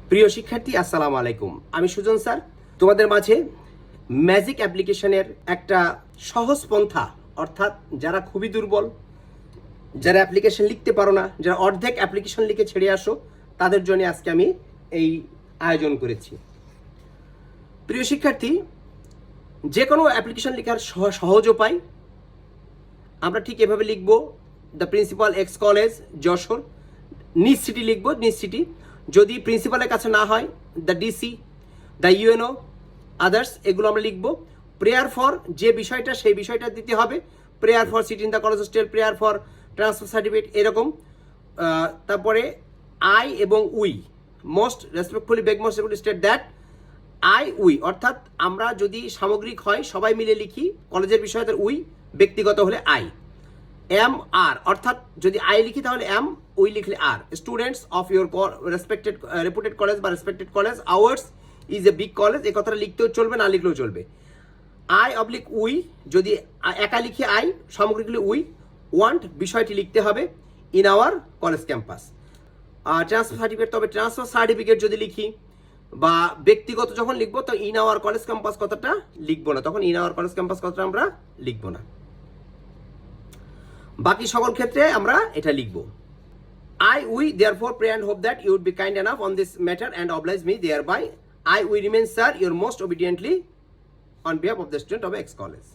প্রিয় শিক্ষার্থী, আসসালামু আলাইকুম। আমি সুজন স্যার তোমাদের মাঝে ম্যাজিক অ্যাপ্লিকেশনের একটা সহজ পন্থা, অর্থাৎ যারা খুবই দুর্বল, যারা অ্যাপ্লিকেশন লিখতে পারো না, যারা অর্ধেক অ্যাপ্লিকেশন লিখে ছেড়ে আসো, তাদের জন্য আজকে আমি এই আয়োজন করেছি। প্রিয় শিক্ষার্থী, যে কোনো অ্যাপ্লিকেশন লেখার সহজ উপায় আমরা ঠিক এভাবে লিখব। The principal x college Jessore, নিজ সিটি লিখব, নিজ সিটি। যদি প্রিন্সিপালের কাছে না হয়, the DC, the UNO, others, এগুলো আমরা লিখব। প্রেয়ার ফর যে বিষয়টা, সেই বিষয়টা দিতে হবে। Prayer for city in the college hostel, prayer for transfer certificate, এরকম। তারপরে আই এবং we, most respectfully beg most state that I we, অর্থাৎ আমরা যদি সামগ্রিক হয় সবাই মিলে লিখি কলেজের বিষয়, তার উই, ব্যক্তিগত হলে আই। এম আর, অর্থাৎ যদি আই লিখি তাহলে এম, উই লিখলে আর। Students of your respected reputed college বা respected college, ours is a big college, এই কথাটা লিখতেও চলবে, না লিখলেও চলবে। আই অবলিক উই, যদি একা লিখি আই, সামগ্রিকলি উই ওয়ান্ট, বিষয়টি লিখতে হবে, in our college campus. Transfer certificate, তবে ট্রান্সফার সার্টিফিকেট যদি লিখি বা ব্যক্তিগত যখন লিখবো, তো ইন আওয়ার কলেজ ক্যাম্পাস কথাটা লিখবো না, তখন ইন আওয়ার কলেজ ক্যাম্পাস কথাটা আমরা লিখবো না। বাকি সকল ক্ষেত্রে আমরা এটা লিখব। I we therefore pray and hope that you would be kind enough on this matter and oblige me thereby. I we remain, sir, your most obediently on behalf of the student of X College.